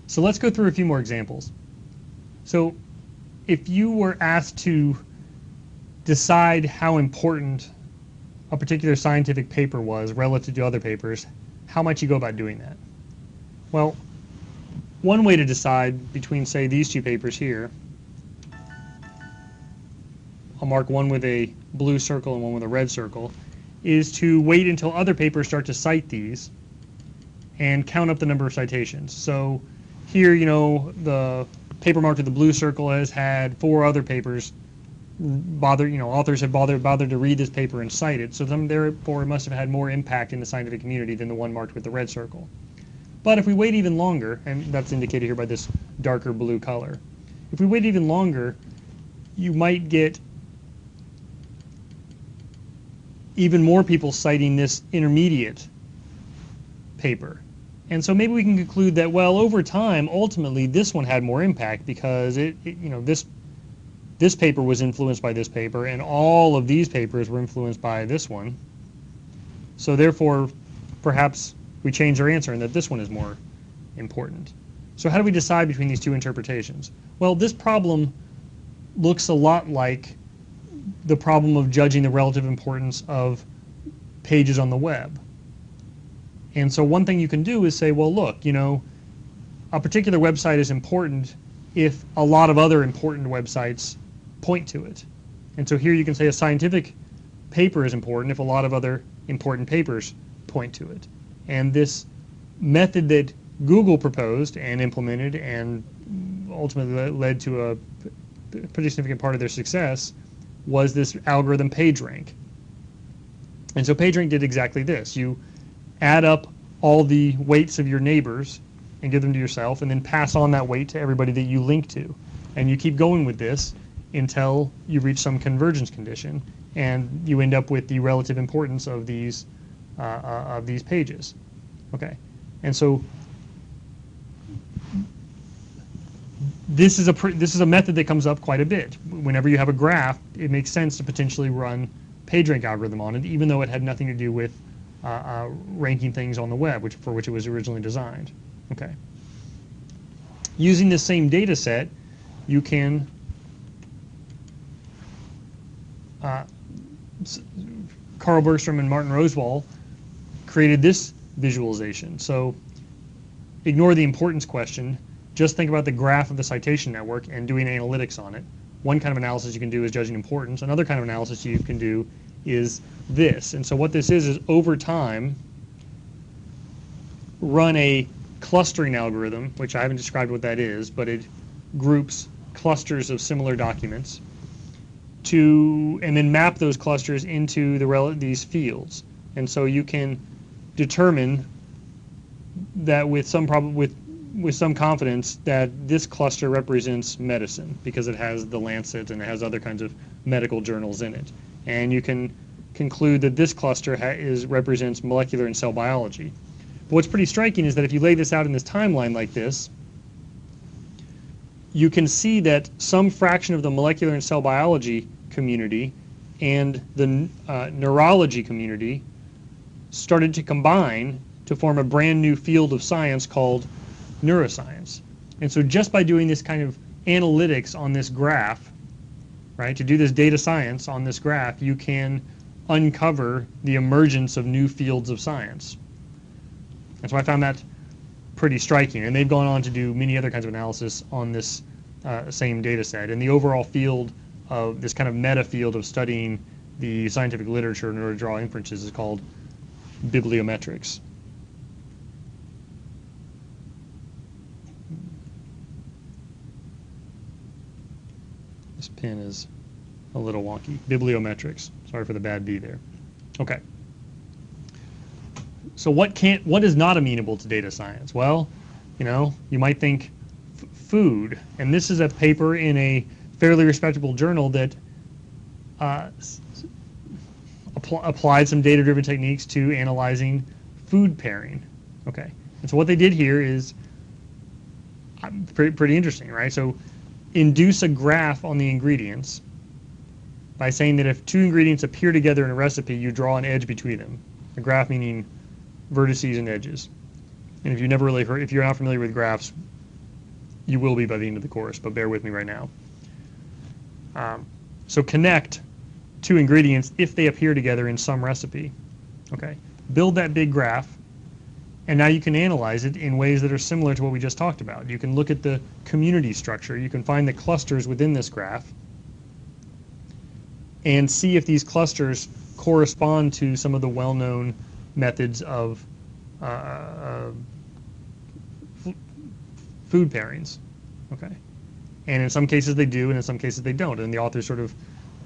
So let's go through a few more examples. So if you were asked to decide how important a particular scientific paper was relative to other papers, how might you go about doing that? Well, one way to decide between, say, these two papers here, I'll mark one with a blue circle and one with a red circle, is to wait until other papers start to cite these and count up the number of citations. So here, the paper marked with the blue circle has had 4 other papers authors have bothered to read this paper and cite it, so therefore it must have had more impact in the scientific community than the one marked with the red circle. But if we wait even longer, and that's indicated here by this darker blue color, if we wait even longer, you might get even more people citing this intermediate paper. And so maybe we can conclude that, well, over time, ultimately, this one had more impact because this paper was influenced by this paper, and all of these papers were influenced by this one. So therefore, perhaps we change our answer and that this one is more important. So how do we decide between these two interpretations? Well, this problem looks a lot like the problem of judging the relative importance of pages on the web. And so one thing you can do is say, well, look, a particular website is important if a lot of other important websites point to it. And so here you can say a scientific paper is important if a lot of other important papers point to it. And this method that Google proposed and implemented and ultimately led to a pretty significant part of their success was this algorithm PageRank. And so PageRank did exactly this. You add up all the weights of your neighbors and give them to yourself, and then pass on that weight to everybody that you link to. And you keep going with this until you reach some convergence condition, and you end up with the relative importance of these pages. Okay, and so this is a method that comes up quite a bit. Whenever you have a graph, it makes sense to potentially run PageRank algorithm on it, even though it had nothing to do with ranking things on the web, for which it was originally designed. Okay. Using this same data set, you can Carl Bergstrom and Martin Roswell created this visualization. So ignore the importance question. Just think about the graph of the citation network and doing analytics on it. One kind of analysis you can do is judging importance. Another kind of analysis you can do is this. And so what this is over time, run a clustering algorithm, which I haven't described what that is, but it groups clusters of similar documents and then map those clusters into these fields. And so you can determine that with some confidence that this cluster represents medicine because it has the Lancet and it has other kinds of medical journals in it. And you can conclude that this cluster represents molecular and cell biology. But what's pretty striking is that if you lay this out in this timeline like this, you can see that some fraction of the molecular and cell biology community and the neurology community started to combine to form a brand new field of science called neuroscience. And so just by doing this kind of analytics on this graph, right, to do this data science on this graph, you can uncover the emergence of new fields of science. And so I found that pretty striking. And they've gone on to do many other kinds of analysis on this same data set. And the overall field of this kind of meta field of studying the scientific literature in order to draw inferences is called bibliometrics. This pen is a little wonky. Bibliometrics. Sorry for the bad B there. Okay. So what is not amenable to data science? Well, you might think food, and this is a paper in a fairly respectable journal that applied some data-driven techniques to analyzing food pairing. Okay, and so what they did here is pretty interesting, right? So induce a graph on the ingredients by saying that if two ingredients appear together in a recipe, you draw an edge between them. A graph meaning vertices and edges. And if you're not familiar with graphs, You will be by the end of the course, but bear with me right now. So connect two ingredients if they appear together in some recipe. Okay, build that big graph, and now you can analyze it in ways that are similar to what we just talked about. You can look at the community structure. You can find the clusters within this graph and see if these clusters correspond to some of the well-known methods of food pairings. Okay, and in some cases they do, and in some cases they don't. And the authors sort of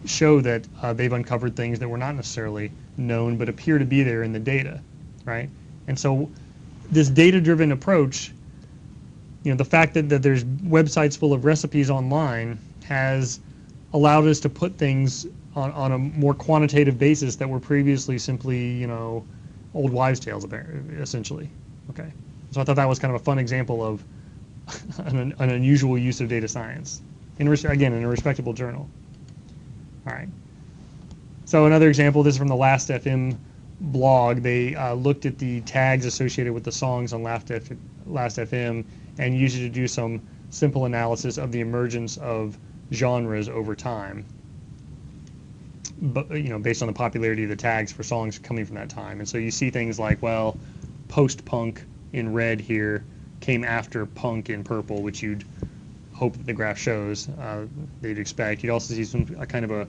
show that they've uncovered things that were not necessarily known but appear to be there in the data, right? And so this data-driven approach, the fact that there's websites full of recipes online has allowed us to put things on a more quantitative basis that were previously simply, old wives' tales, essentially. Okay, so I thought that was kind of a fun example of an unusual use of data science, again, in a respectable journal. All right. So another example, this is from the Last.fm blog. They looked at the tags associated with the songs on Last.fm and used it to do some simple analysis of the emergence of genres over time, but based on the popularity of the tags for songs coming from that time. And so you see things like, well, post-punk in red here came after punk in purple, which you'd hope that the graph shows, they'd expect. You'd also see some kind of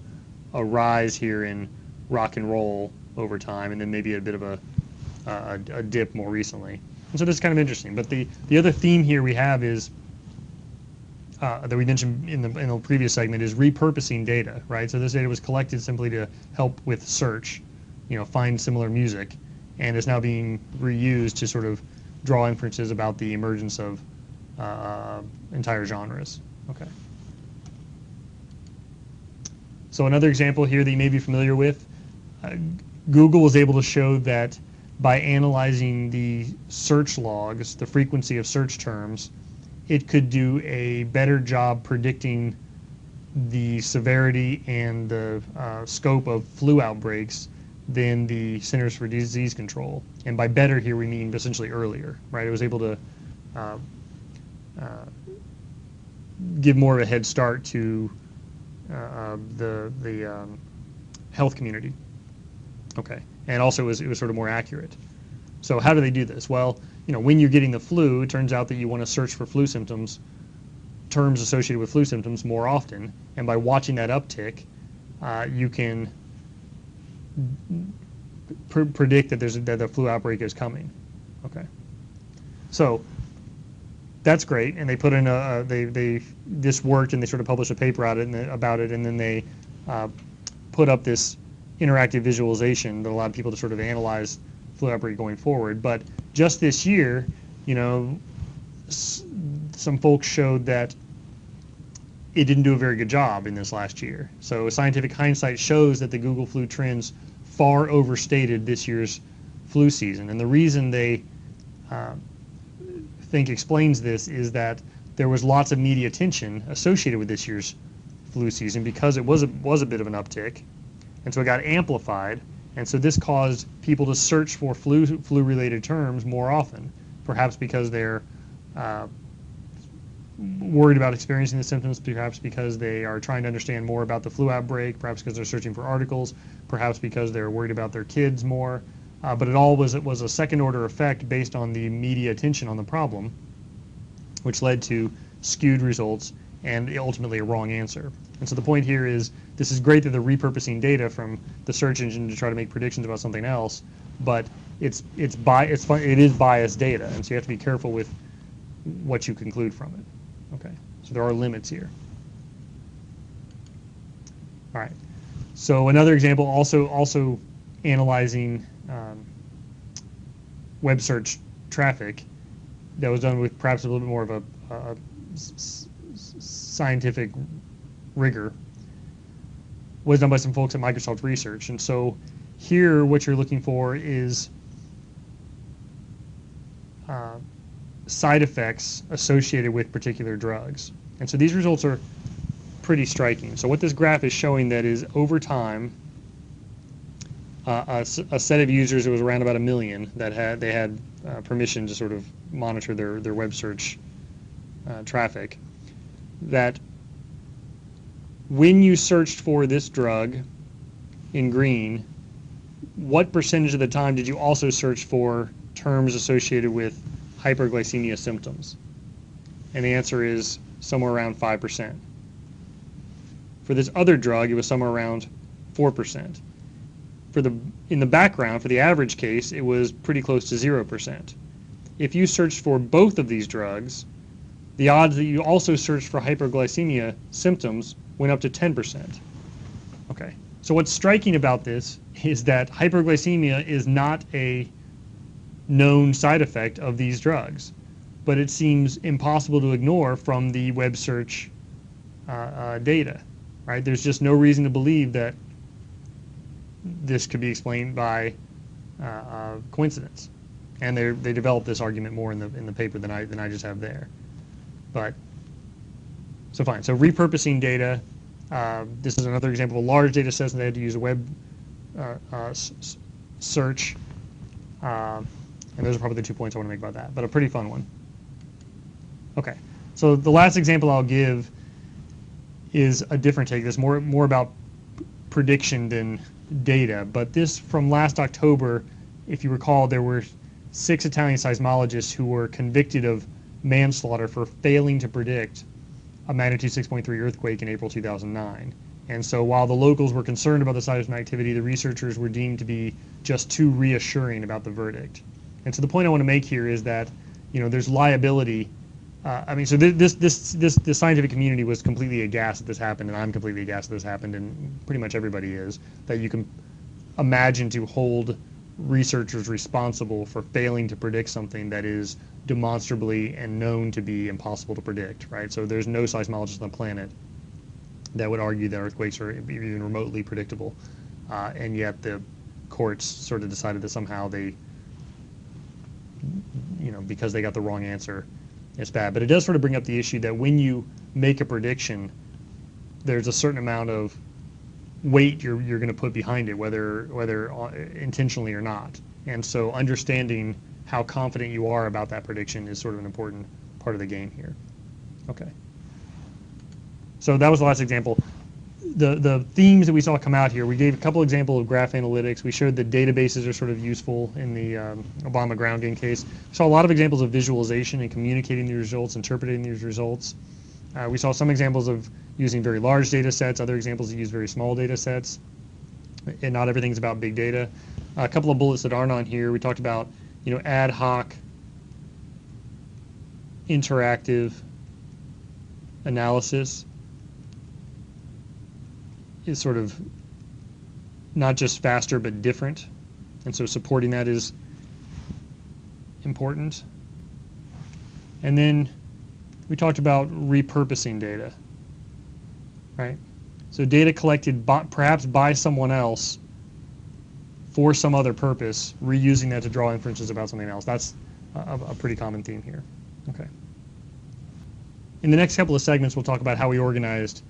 a rise here in rock and roll over time, and then maybe a bit of a dip more recently. And so this is kind of interesting. But the other theme here we have is that we mentioned in the previous segment is repurposing data, right? So this data was collected simply to help with search, find similar music, and is now being reused to sort of draw inferences about the emergence of entire genres. Okay. So another example here that you may be familiar with, Google was able to show that by analyzing the search logs, the frequency of search terms, it could do a better job predicting the severity and the scope of flu outbreaks than the Centers for Disease Control. And by better here we mean essentially earlier, right? It was able to give more of a head start to the health community. Okay, and also it was sort of more accurate. So how do they do this? Well, when you're getting the flu, it turns out that you want to search for flu symptoms, terms associated with flu symptoms more often, and by watching that uptick, you can predict that that the flu outbreak is coming. Okay, so that's great, and they put in this worked, and they sort of published a paper about it, and then they put up this interactive visualization that allowed people to sort of analyze flu outbreak going forward. But just this year, some folks showed that it didn't do a very good job in this last year. So scientific hindsight shows that the Google flu trends far overstated this year's flu season. And the reason they think explains this is that there was lots of media attention associated with this year's flu season because it was a bit of an uptick, and so it got amplified, and so this caused people to search for flu-related terms more often, perhaps because they're worried about experiencing the symptoms, perhaps because they are trying to understand more about the flu outbreak, perhaps because they're searching for articles, perhaps because they're worried about their kids more. But it all was a second-order effect based on the media attention on the problem, which led to skewed results and ultimately a wrong answer. And so the point here is this is great that they're repurposing data from the search engine to try to make predictions about something else, but it is biased data, and so you have to be careful with what you conclude from it. Okay, so there are limits here. All right. So another example, also analyzing web search traffic that was done with perhaps a little bit more of a scientific rigor, was done by some folks at Microsoft Research. And so here what you're looking for is side effects associated with particular drugs. And so these results are pretty striking. So what this graph is showing that is over time, a set of users, it was around about 1 million, that had permission to sort of monitor their web search traffic, that when you searched for this drug in green, what percentage of the time did you also search for terms associated with hyperglycemia symptoms? And the answer is somewhere around 5%. For this other drug, it was somewhere around 4%. In the background, for the average case, it was pretty close to 0%. If you searched for both of these drugs, the odds that you also searched for hyperglycemia symptoms went up to 10%. Okay, so what's striking about this is that hyperglycemia is not a known side effect of these drugs, but it seems impossible to ignore from the web search data, right? There's just no reason to believe that this could be explained by coincidence, and they developed this argument more in the paper than I just have there. But so fine. So repurposing data. This is another example of a large data set, and they had to use a web search. And those are probably the 2 points I want to make about that, but a pretty fun one. Okay, so the last example I'll give is a different take. This more about prediction than data, but this from last October, if you recall, there were 6 Italian seismologists who were convicted of manslaughter for failing to predict a magnitude 6.3 earthquake in April 2009. And so while the locals were concerned about the seismic activity, the researchers were deemed to be just too reassuring about the verdict. And so the point I want to make here is that, there's liability. I mean, so this scientific community was completely aghast that this happened, and I'm completely aghast that this happened, and pretty much everybody is, that you can imagine to hold researchers responsible for failing to predict something that is demonstrably and known to be impossible to predict, right? So there's no seismologist on the planet that would argue that earthquakes are even remotely predictable, and yet the courts sort of decided that somehow they, because they got the wrong answer, it's bad. But it does sort of bring up the issue that when you make a prediction, there's a certain amount of weight you're going to put behind it, whether intentionally or not. And so understanding how confident you are about that prediction is sort of an important part of the game here. Okay. So that was the last example. The themes that we saw come out here, we gave a couple examples of graph analytics. We showed that databases are sort of useful in the Obama ground game case. We saw a lot of examples of visualization and communicating the results, interpreting these results. We saw some examples of using very large data sets, other examples that use very small data sets, and not everything's about big data. A couple of bullets that aren't on here, we talked about ad hoc, interactive analysis is sort of not just faster but different, and so supporting that is important. And then we talked about repurposing data, right? So data collected perhaps by someone else for some other purpose, reusing that to draw inferences about something else. That's a pretty common theme here. Okay. In the next couple of segments, we'll talk about how we organized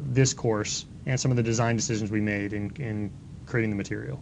this course and some of the design decisions we made in creating the material.